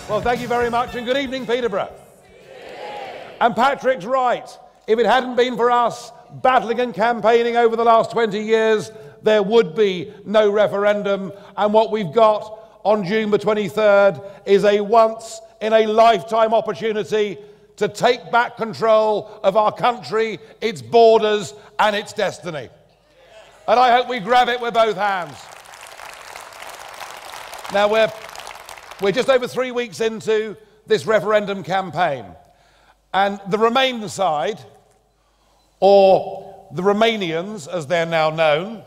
Well, thank you very much, and good evening, Peterborough. And Patrick's right. If it hadn't been for us battling and campaigning over the last 20 years, there would be no referendum. And what we've got on June the 23rd is a once-in-a-lifetime opportunity to take back control of our country, its borders, and its destiny. And I hope we grab it with both hands. Now, we're just over 3 weeks into this referendum campaign. And the Remain side, or the Romanians, as they're now known,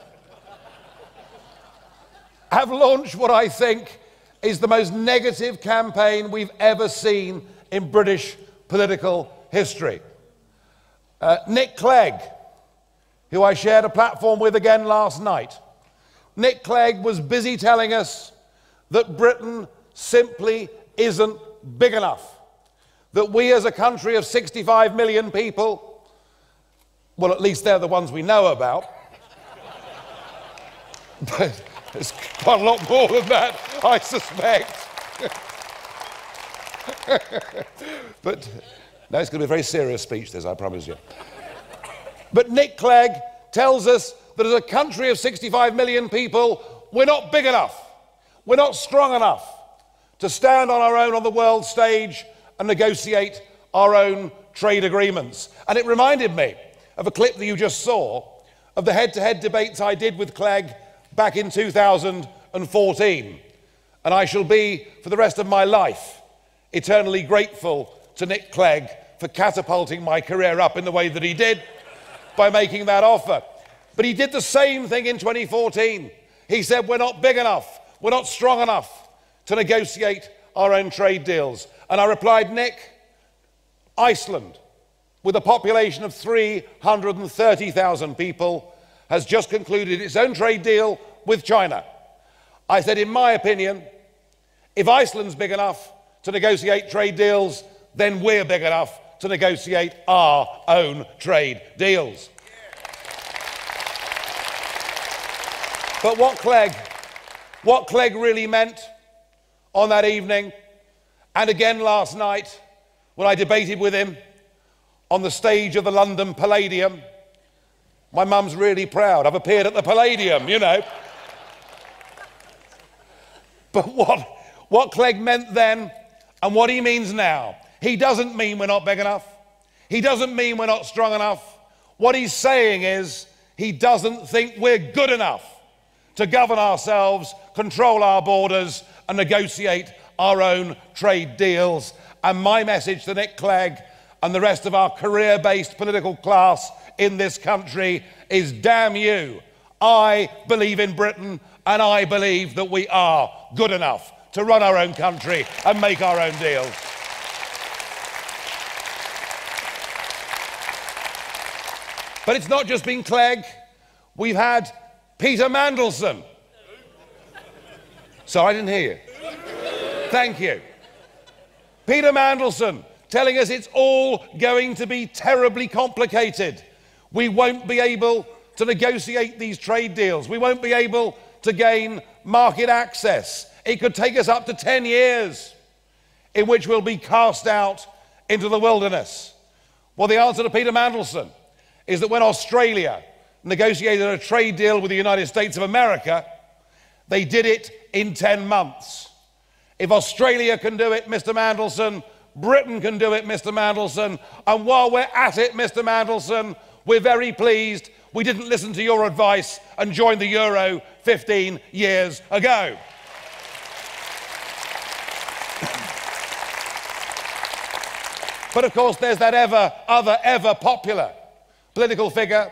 have launched what I think is the most negative campaign we've ever seen in British political history. Nick Clegg, who I shared a platform with again last night, Nick Clegg was busy telling us that Britain simply isn't big enough. That we as a country of 65 million people, well, at least they're the ones we know about, but there's quite a lot more than that, I suspect. But no, it's going to be a very serious speech, this, I promise you. But Nick Clegg tells us that as a country of 65 million people, we're not big enough. We're not strong enough to stand on our own on the world stage and negotiate our own trade agreements. And it reminded me of a clip that you just saw of the head-to-head debates I did with Clegg back in 2014. And I shall be, for the rest of my life, eternally grateful to Nick Clegg for catapulting my career up in the way that he did by making that offer. But he did the same thing in 2014. He said, we're not big enough, we're not strong enough to negotiate our own trade deals. And I replied, Nick, Iceland, with a population of 330,000 people, has just concluded its own trade deal with China. I said, in my opinion, if Iceland's big enough to negotiate trade deals, then we're big enough to negotiate our own trade deals. But what Clegg really meant on that evening, and again last night when I debated with him on the stage of the London Palladium. My mum's really proud. I've appeared at the Palladium, you know. But what Clegg meant then and what he means now, he doesn't mean we're not big enough. He doesn't mean we're not strong enough. What he's saying is he doesn't think we're good enough to govern ourselves, control our borders, and negotiate our own trade deals. And my message to Nick Clegg and the rest of our career-based political class in this country is, damn you, I believe in Britain, and I believe that we are good enough to run our own country and make our own deals. But it's not just been Clegg. We've had Peter Mandelson. Sorry, I didn't hear you. Thank you. Peter Mandelson telling us it's all going to be terribly complicated. We won't be able to negotiate these trade deals. We won't be able to gain market access. It could take us up to 10 years in which we'll be cast out into the wilderness. Well, the answer to Peter Mandelson is that when Australia negotiated a trade deal with the United States of America, they did it in 10 months. If Australia can do it, Mr. Mandelson, Britain can do it, Mr. Mandelson. And while we're at it, Mr. Mandelson, we're very pleased we didn't listen to your advice and join the Euro 15 years ago. But of course, there's that ever popular political figure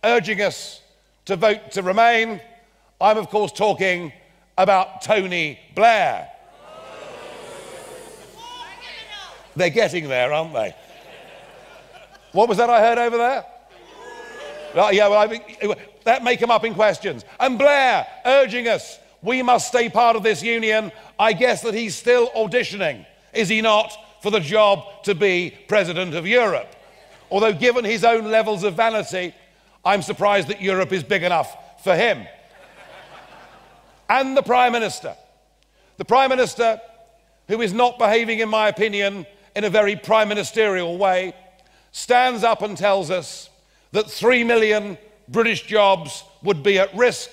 urging us to vote to Remain. I'm, of course, talking about Tony Blair. They're getting there, aren't they? What was that I heard over there? Yeah, well, that may come up in questions. And Blair urging us, we must stay part of this union. I guess that he's still auditioning, is he not, for the job to be President of Europe. Although given his own levels of vanity, I'm surprised that Europe is big enough for him. And the Prime Minister who is not behaving, in my opinion, in a very prime ministerial way, stands up and tells us that 3 million British jobs would be at risk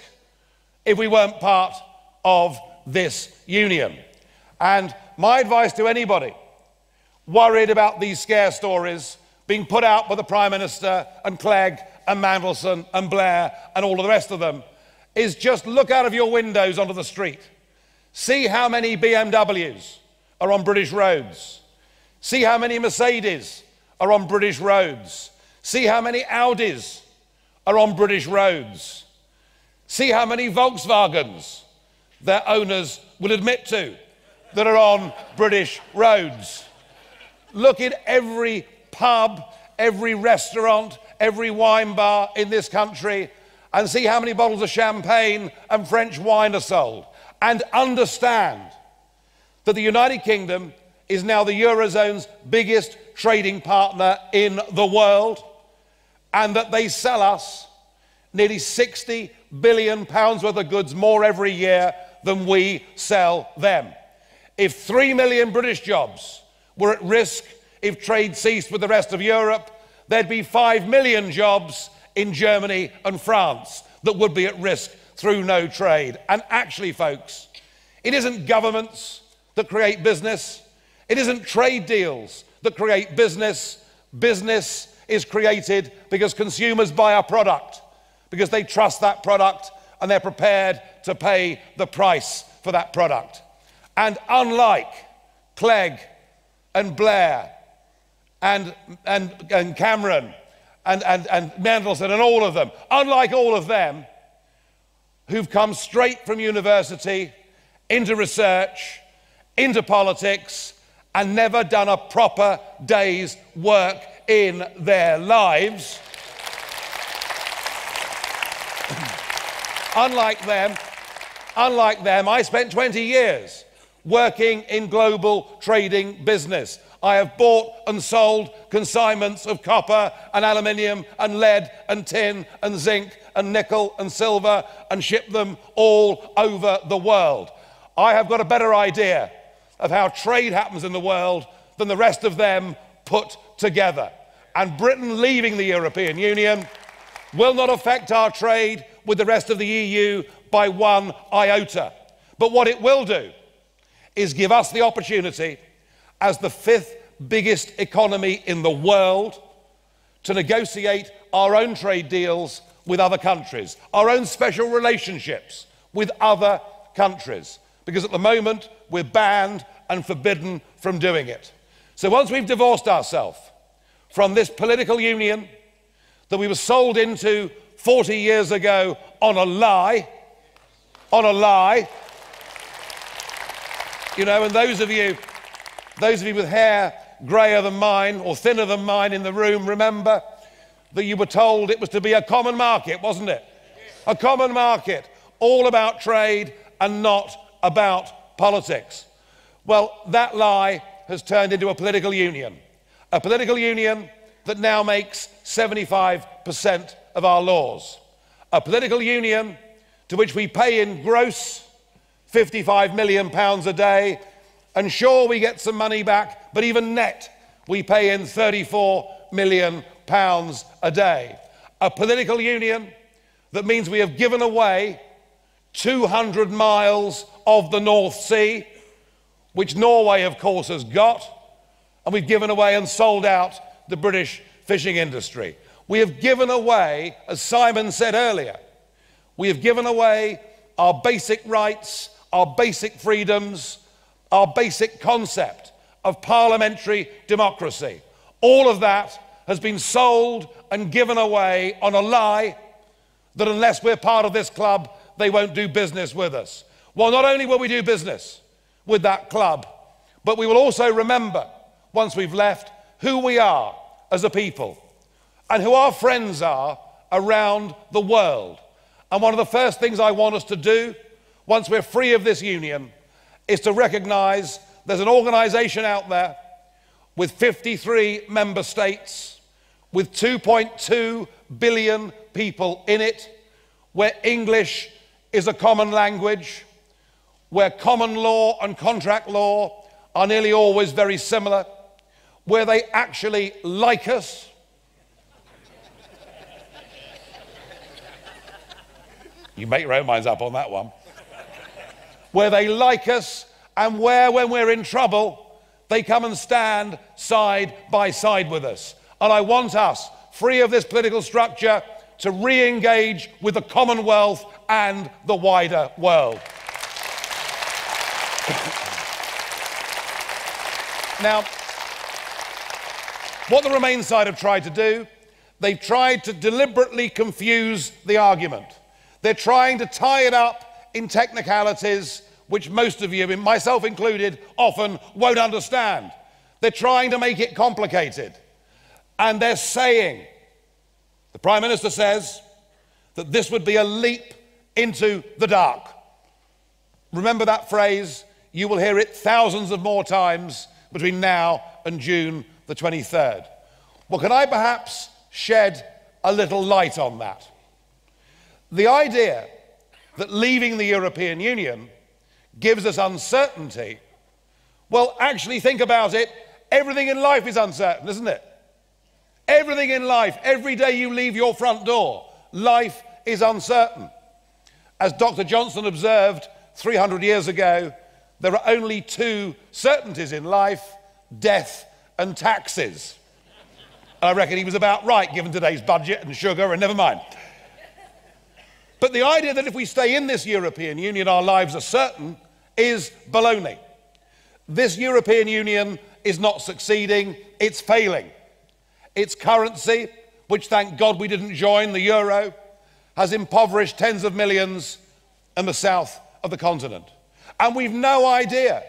if we weren't part of this union. And my advice to anybody worried about these scare stories being put out by the Prime Minister and Clegg and Mandelson and Blair and all of the rest of them is just look out of your windows onto the street. See how many BMWs are on British roads. See how many Mercedes are on British roads. See how many Audis are on British roads. See how many Volkswagens their owners will admit to that are on British roads. Look at every pub, every restaurant, every wine bar in this country and see how many bottles of champagne and French wine are sold. And understand that the United Kingdom is now the Eurozone's biggest trading partner in the world, and that they sell us nearly 60 billion pounds worth of goods more every year than we sell them. If 3 million British jobs were at risk if trade ceased with the rest of Europe, there'd be 5 million jobs in Germany and France that would be at risk through no trade. And actually, folks, it isn't governments that create business. It isn't trade deals that create business. Business is created because consumers buy a product, because they trust that product and they're prepared to pay the price for that product. And unlike Clegg and Blair and Cameron and Mandelson and all of them, unlike all of them who've come straight from university into research, into politics, and never done a proper day's work in their lives, unlike them, I spent 20 years working in global trading business. I have bought and sold consignments of copper and aluminium and lead and tin and zinc and nickel and silver and shipped them all over the world. I have got a better idea of how trade happens in the world than the rest of them put together. And Britain leaving the European Union will not affect our trade with the rest of the EU by one iota. But what it will do is give us the opportunity, as the 5th biggest economy in the world, to negotiate our own trade deals with other countries, our own special relationships with other countries, because at the moment we're banned and forbidden from doing it. So once we've divorced ourselves from this political union that we were sold into 40 years ago on a lie, you know, and those of you with hair greyer than mine or thinner than mine in the room, remember that you were told it was to be a common market, wasn't it? A common market, all about trade and not about politics. Well, that lie has turned into a political union that now makes 75% of our laws. A political union to which we pay in gross £55 million a day, and sure, we get some money back, but even net, we pay in £34 million a day. A political union that means we have given away 200 miles of the North Sea, which Norway, of course, has got, and we've given away and sold out the British fishing industry. We have given away, as Simon said earlier, we have given away our basic rights, our basic freedoms, our basic concept of parliamentary democracy. All of that has been sold and given away on a lie that unless we're part of this club, they won't do business with us. Well, not only will we do business with that club, but we will also remember, once we've left, who we are as a people and who our friends are around the world. And one of the first things I want us to do, once we're free of this union, is to recognize there's an organization out there with 53 member states, with 2.2 billion people in it, where English is a common language, where common law and contract law are nearly always very similar, where they actually like us. You make your own minds up on that one. Where they like us, and where, when we're in trouble, they come and stand side by side with us. And I want us, free of this political structure, to re-engage with the Commonwealth and the wider world. Now, what the Remain side have tried to do, they've tried to deliberately confuse the argument. They're trying to tie it up in technicalities which most of you, myself included, often won't understand. They're trying to make it complicated. And they're saying, the Prime Minister says, that this would be a leap into the dark. Remember that phrase? You will hear it thousands of more times between now and June the 23rd. Well, can I perhaps shed a little light on that? The idea that leaving the European Union gives us uncertainty, well, actually think about it, everything in life is uncertain, isn't it? Everything in life, every day you leave your front door, life is uncertain. As Dr. Johnson observed 300 years ago, there are only two certainties in life, death and taxes. I reckon he was about right, given today's budget and sugar, and never mind. But the idea that if we stay in this European Union, our lives are certain, is baloney. This European Union is not succeeding, it's failing. Its currency, which thank God we didn't join, the euro, has impoverished tens of millions in the south of the continent. And we've no idea,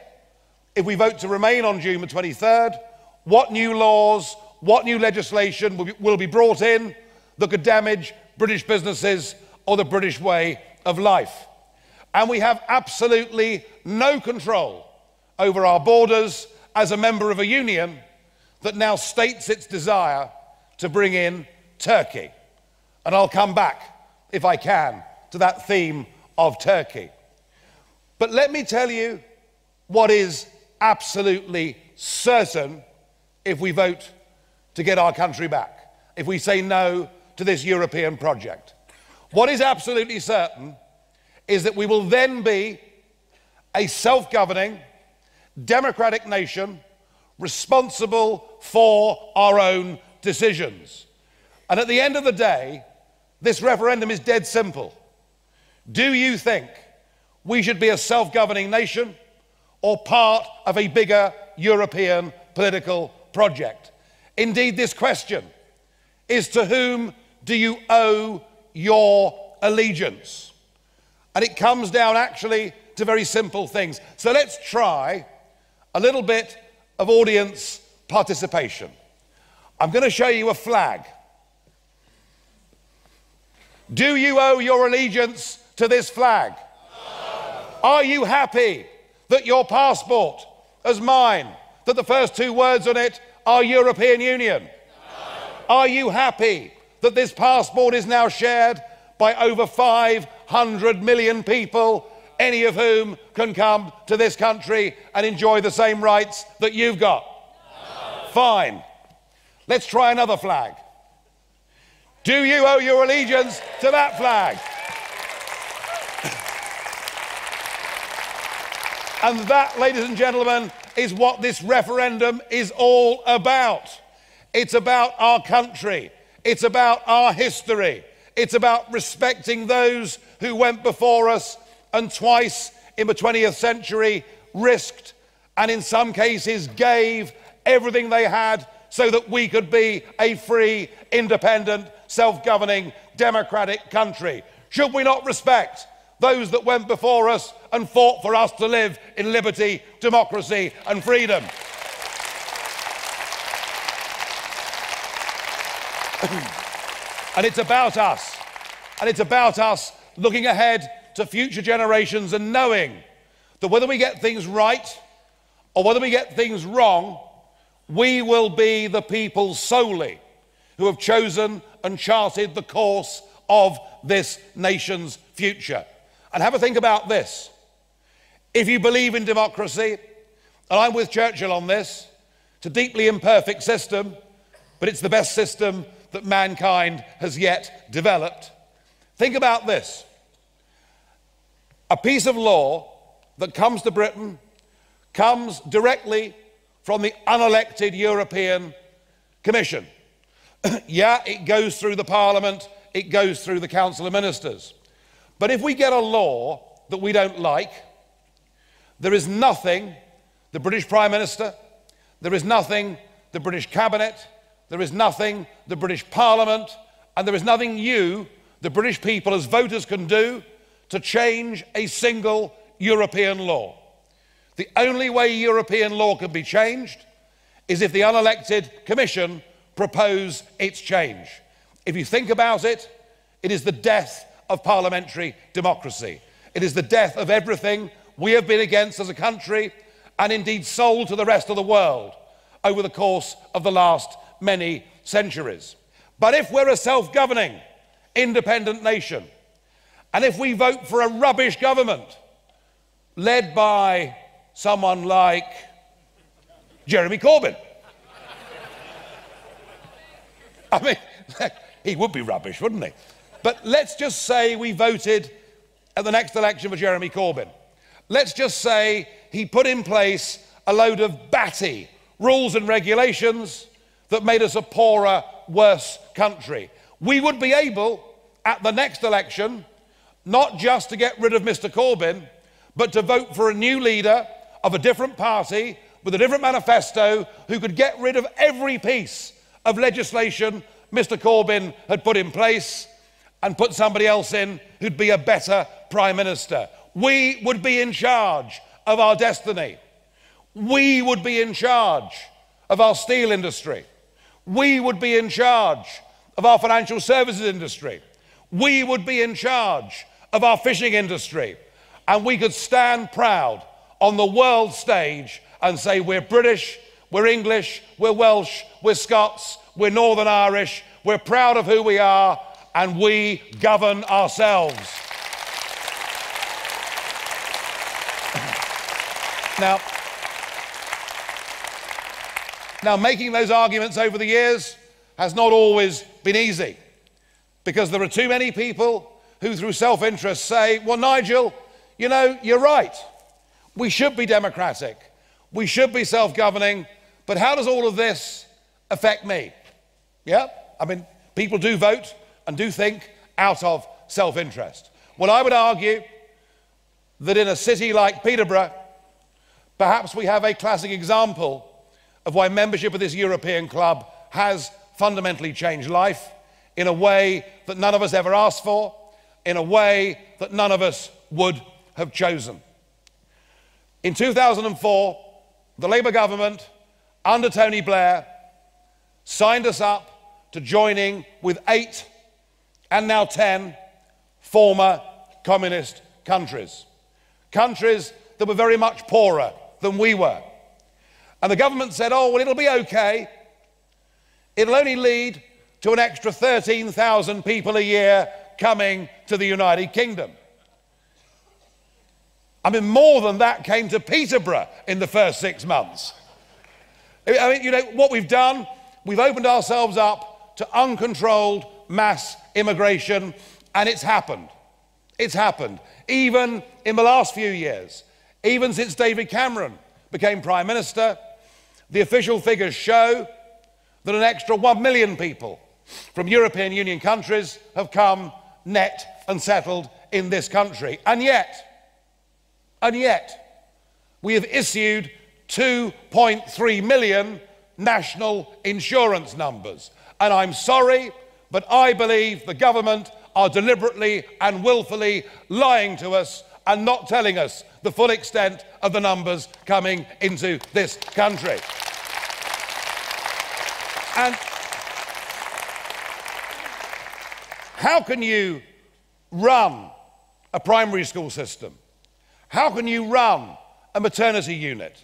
if we vote to remain on June the 23rd, what new laws, what new legislation will be brought in that could damage British businesses or the British way of life. And we have absolutely no control over our borders as a member of a union that now states its desire to bring in Turkey. And I'll come back, if I can, to that theme of Turkey. But let me tell you what is absolutely certain if we vote to get our country back, if we say no to this European project. What is absolutely certain is that we will then be a self-governing, democratic nation responsible for our own decisions. And at the end of the day, this referendum is dead simple. Do you think we should be a self-governing nation or part of a bigger European political project? Indeed, this question is, to whom do you owe your allegiance? And it comes down actually to very simple things. So let's try a little bit of audience participation. I'm going to show you a flag. Do you owe your allegiance to this flag? No. Are you happy that your passport, as mine, that the first two words on it are European Union? No. Are you happy that this passport is now shared by over 500 million people, any of whom can come to this country and enjoy the same rights that you've got? No. Fine. Let's try another flag. Do you owe your allegiance to that flag? And that, ladies and gentlemen, is what this referendum is all about. It's about our country. It's about our history. It's about respecting those who went before us and twice in the 20th century risked and in some cases gave everything they had so that we could be a free, independent, self-governing, democratic country. Should we not respect those that went before us and fought for us to live in liberty, democracy and freedom? And it's about us. And it's about us looking ahead to future generations and knowing that whether we get things right or whether we get things wrong, we will be the people solely who have chosen and charted the course of this nation's future. And have a think about this. If you believe in democracy and I'm with Churchill on this, it's a deeply imperfect system, but it's the best system that mankind has yet developed. Think about this. A piece of law that comes to Britain comes directly from the unelected European Commission. Yeah, it goes through the Parliament, it goes through the Council of Ministers. But if we get a law that we don't like, there is nothing the British Prime Minister, there is nothing the British Cabinet, there is nothing the British Parliament, and there is nothing you, the British people, as voters can do to change a single European law. The only way European law can be changed is if the unelected Commission propose its change. If you think about it, it is the death of parliamentary democracy. It is the death of everything we have been against as a country and indeed sold to the rest of the world over the course of the last many centuries. But if we're a self-governing, independent nation, and if we vote for a rubbish government led by someone like Jeremy Corbyn, I mean, he would be rubbish, wouldn't he? But let's just say we voted at the next election for Jeremy Corbyn. Let's just say he put in place a load of batty rules and regulations that made us a poorer, worse country. We would be able, at the next election, not just to get rid of Mr. Corbyn, but to vote for a new leader of a different party with a different manifesto who could get rid of every piece of legislation Mr. Corbyn had put in place and put somebody else in who'd be a better Prime Minister. We would be in charge of our destiny. We would be in charge of our steel industry. We would be in charge of our financial services industry. We would be in charge of our fishing industry. And we could stand proud on the world stage and say we're British, we're English, we're Welsh, we're Scots, we're Northern Irish, we're proud of who we are, and we govern ourselves. Now, making those arguments over the years has not always been easy, because there are too many people who, through self-interest, say, well, Nigel, you know, you're right. We should be democratic. We should be self-governing. But how does all of this affect me? Yeah? I mean, people do vote and do think out of self-interest. Well, I would argue that in a city like Peterborough, perhaps we have a classic example of why membership of this European club has fundamentally changed life in a way that none of us ever asked for, in a way that none of us would have chosen. In 2004, the Labour government, under Tony Blair, signed us up to joining with 8 and now 10 former communist countries. Countries that were very much poorer than we were. And the government said, oh, well, it'll be okay. It'll only lead to an extra 13,000 people a year coming to the United Kingdom. I mean, more than that came to Peterborough in the first 6 months. I mean, you know, what we've done, we've opened ourselves up to uncontrolled mass immigration, and it's happened. It's happened. Even in the last few years, even since David Cameron became Prime Minister, the official figures show that an extra 1 million people from European Union countries have come net and settled in this country. And yet, we have issued 2.3 million national insurance numbers. And I'm sorry, but I believe the government are deliberately and willfully lying to us and not telling us the full extent of the numbers coming into this country. And how can you run a primary school system? How can you run a maternity unit?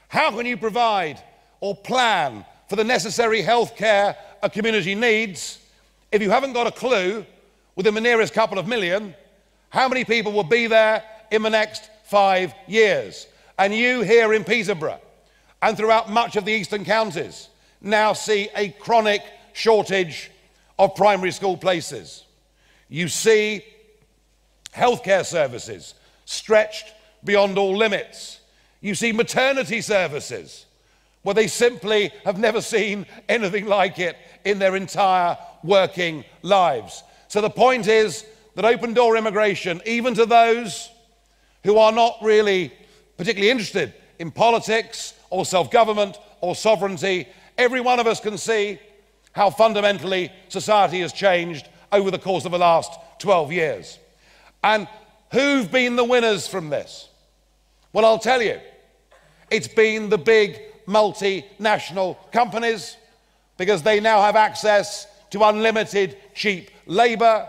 How can you provide or plan for the necessary health care a community needs if you haven't got a clue, within the nearest couple of million, how many people will be there in the next 5 years? And you here in Peterborough, and throughout much of the eastern counties now see a chronic shortage of primary school places. You see healthcare services stretched beyond all limits. You see maternity services where they simply have never seen anything like it in their entire working lives. So the point is that open-door immigration, even to those who are not really particularly interested in politics or self-government or sovereignty, every one of us can see how fundamentally society has changed over the course of the last 12 years. And who've been the winners from this? Well, I'll tell you, it's been the big multinational companies, because they now have access to unlimited cheap labour,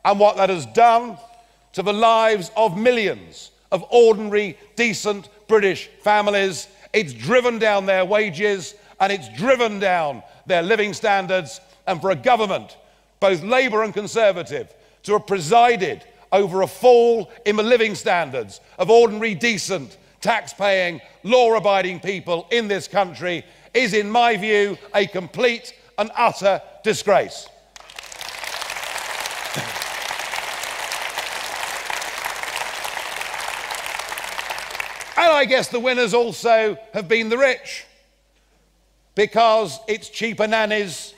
and what that has done to the lives of millions of ordinary, decent British families, it's driven down their wages and it's driven down their living standards. And for a government, both Labour and Conservative, to have presided over a fall in the living standards of ordinary, decent, tax-paying, law-abiding people in this country is, in my view, a complete and utter disgrace. And I guess the winners also have been the rich, because it's cheaper nannies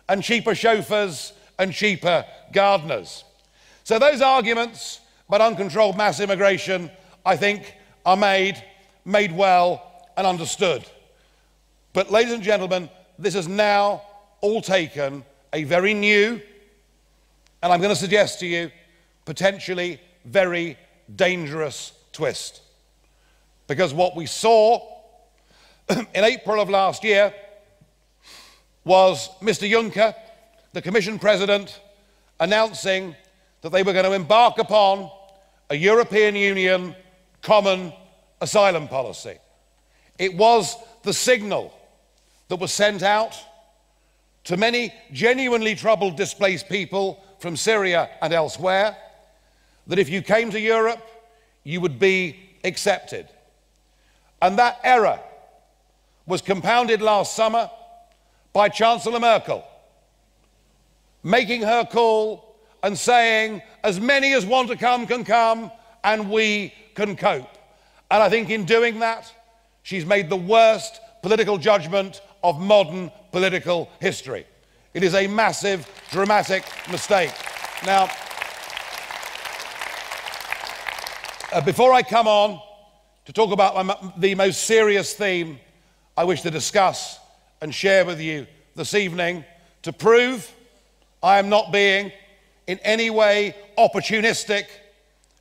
and cheaper chauffeurs and cheaper gardeners. So those arguments about uncontrolled mass immigration, I think, are made well and understood. But, ladies and gentlemen, this has now all taken a very new, and I'm going to suggest to you, potentially very dangerous twist. Because what we saw in April of last year was Mr. Juncker, the Commission President, announcing that they were going to embark upon a European Union common asylum policy. It was the signal that was sent out to many genuinely troubled, displaced people from Syria and elsewhere, that if you came to Europe, you would be accepted. And that error was compounded last summer by Chancellor Merkel, making her call and saying, as many as want to come can come, and we can cope. And I think in doing that, she's made the worst political judgment of modern political history. It is a massive, dramatic mistake. Now, before I come on to talk about the most serious theme I wish to discuss and share with you this evening, to prove I am not being in any way opportunistic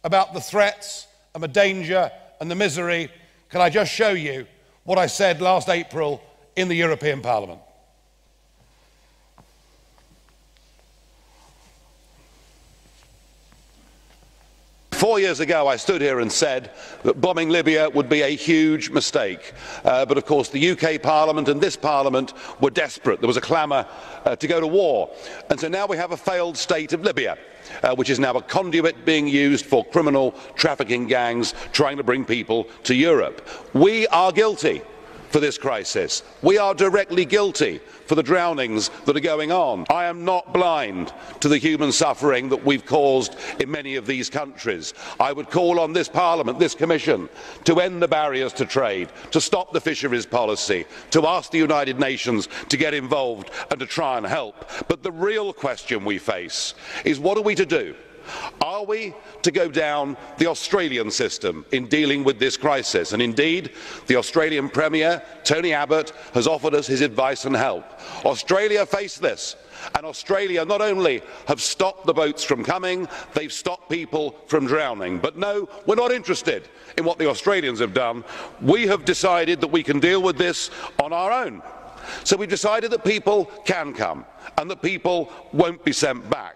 about the threats and the danger and the misery, can I just show you what I said last April in the European Parliament? Four years ago, I stood here and said that bombing Libya would be a huge mistake. But of course, the UK Parliament and this Parliament were desperate. There was a clamour to go to war. And so now we have a failed state of Libya, which is now a conduit being used for criminal trafficking gangs trying to bring people to Europe. We are guilty for this crisis. We are directly guilty for the drownings that are going on. I am not blind to the human suffering that we've caused in many of these countries. I would call on this Parliament, this Commission, to end the barriers to trade, to stop the fisheries policy, to ask the United Nations to get involved and to try and help. But the real question we face is, what are we to do? Are we to go down the Australian system in dealing with this crisis? And indeed, the Australian Premier, Tony Abbott, has offered us his advice and help. Australia faced this, and Australia not only have stopped the boats from coming, they've stopped people from drowning. But no, we're not interested in what the Australians have done. We have decided that we can deal with this on our own. So we've decided that people can come and that people won't be sent back.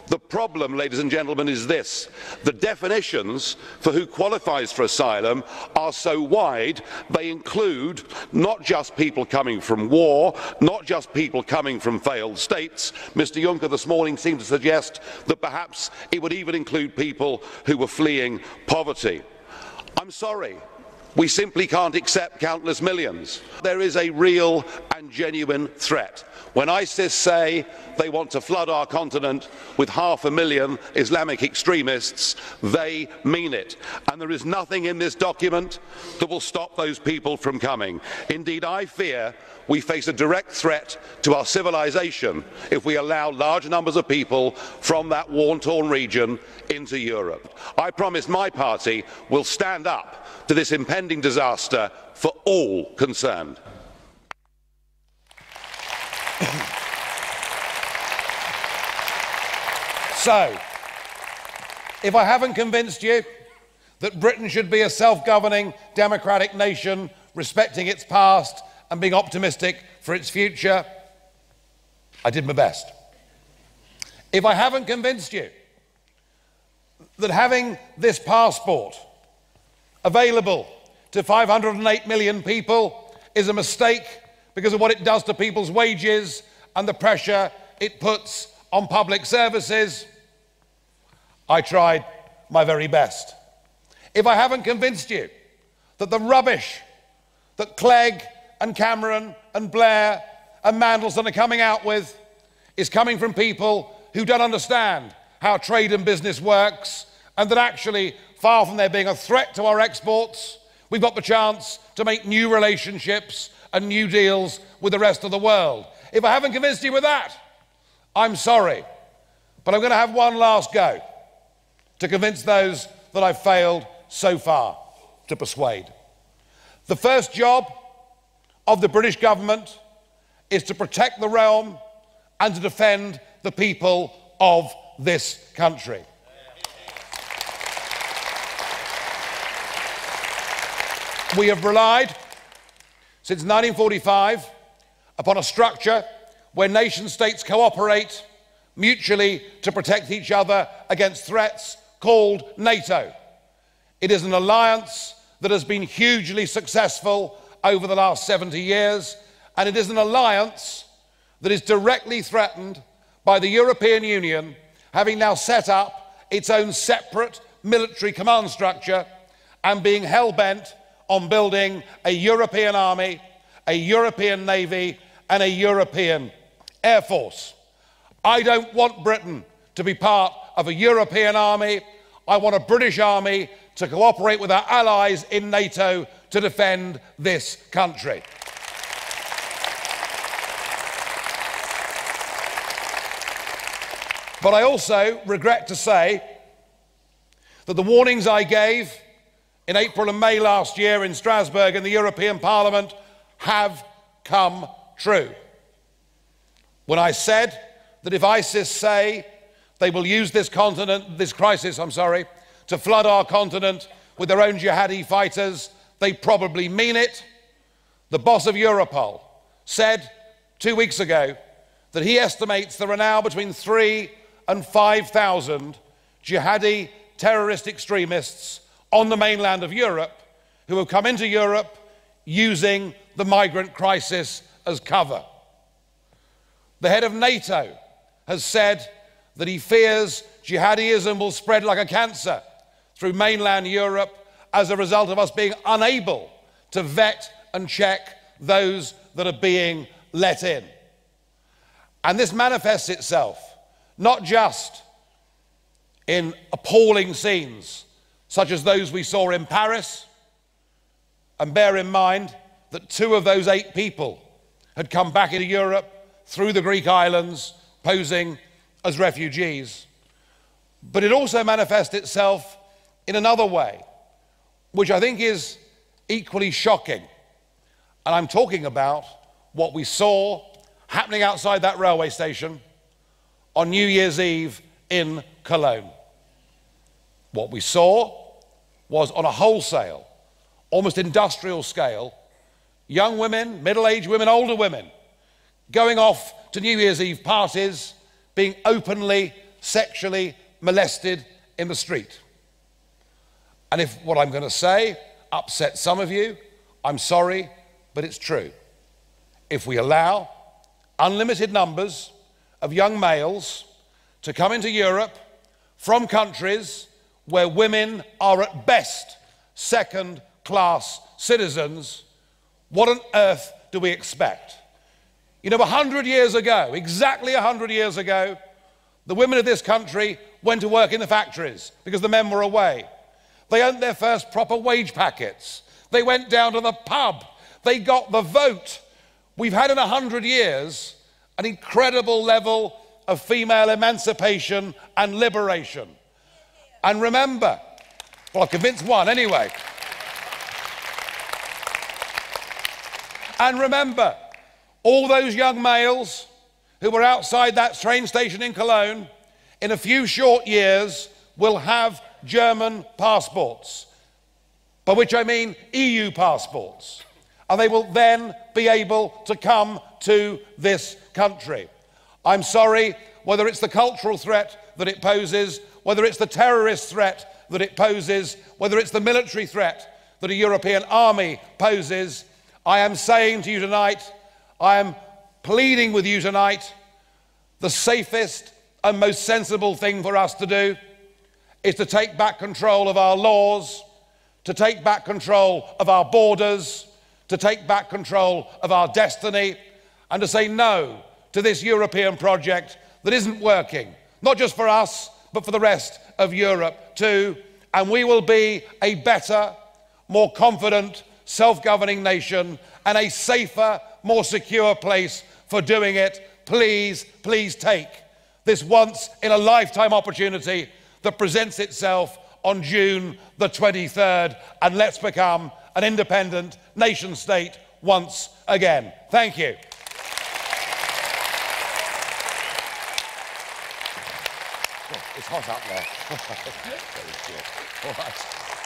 The problem, ladies and gentlemen, is this. The definitions for who qualifies for asylum are so wide, they include not just people coming from war, not just people coming from failed states. Mr. Juncker this morning seemed to suggest that perhaps it would even include people who were fleeing poverty. I'm sorry, We simply can't accept countless millions. There is a real and genuine threat. When ISIS say they want to flood our continent with 500,000 Islamic extremists, they mean it. And there is nothing in this document that will stop those people from coming. Indeed, I fear we face a direct threat to our civilization if we allow large numbers of people from that war-torn region into Europe. I promise my party will stand up to this impending disaster for all concerned. So, if I haven't convinced you that Britain should be a self-governing democratic nation, respecting its past and being optimistic for its future, I did my best. If I haven't convinced you that having this passport available to 508 million people is a mistake because of what it does to people's wages and the pressure it puts on public services, I tried my very best. If I haven't convinced you that the rubbish that Clegg and Cameron and Blair and Mandelson are coming out with is coming from people who don't understand how trade and business works, and that actually, far from there being a threat to our exports, we've got the chance to make new relationships and new deals with the rest of the world. If I haven't convinced you with that, I'm sorry, but I'm going to have one last go to convince those that I've failed so far to persuade. The first job of the British government is to protect the realm and to defend the people of this country. We have relied since 1945 upon a structure where nation states cooperate mutually to protect each other against threats called NATO. It is an alliance that has been hugely successful over the last 70 years, and it is an alliance that is directly threatened by the European Union having now set up its own separate military command structure and being hell-bent on building a European army, a European navy, and a European air force. I don't want Britain to be part of a European army. I want a British army to cooperate with our allies in NATO to defend this country. But I also regret to say that the warnings I gave in April and May last year in Strasbourg in the European Parliament have come true. When I said that if ISIS say they will use this crisis, to flood our continent with their own jihadi fighters, they probably mean it. The boss of Europol said 2 weeks ago that he estimates there are now between 3,000 and 5,000 jihadi terrorist extremists on the mainland of Europe who have come into Europe using the migrant crisis as cover. The head of NATO has said that he fears jihadism will spread like a cancer through mainland Europe as a result of us being unable to vet and check those that are being let in. And this manifests itself not just in appalling scenes such as those we saw in Paris, and bear in mind that 2 of those 8 people had come back into Europe through the Greek islands posing as refugees. But it also manifests itself in another way, which I think is equally shocking. And I'm talking about what we saw happening outside that railway station on New Year's Eve in Cologne. What we saw was, on a wholesale, almost industrial scale, young women, middle-aged women, older women, going off to New Year's Eve parties, being openly sexually molested in the street. And if what I'm going to say upsets some of you, I'm sorry, but it's true. If we allow unlimited numbers of young males to come into Europe from countries where women are at best second-class citizens, what on earth do we expect? You know, 100 years ago, exactly 100 years ago, the women of this country went to work in the factories because the men were away. They earned their first proper wage packets. They went down to the pub. They got the vote. We've had in 100 years an incredible level of female emancipation and liberation. And remember, well, I've convinced one anyway. And remember, all those young males who were outside that train station in Cologne, in a few short years, will have German passports, by which I mean EU passports. And they will then be able to come to this country. I'm sorry, whether it's the cultural threat that it poses, whether it's the terrorist threat that it poses, whether it's the military threat that a European army poses, I am saying to you tonight, I am pleading with you tonight, the safest and most sensible thing for us to do is to take back control of our laws, to take back control of our borders, to take back control of our destiny, and to say no to this European project that isn't working, not just for us, but for the rest of Europe too. And we will be a better, more confident, self-governing nation and a safer, more secure place for doing it. Please, please take this once-in-a-lifetime opportunity that presents itself on June the 23rd, and let's become an independent nation-state once again. Thank you. Oh, it's hot up there. All right.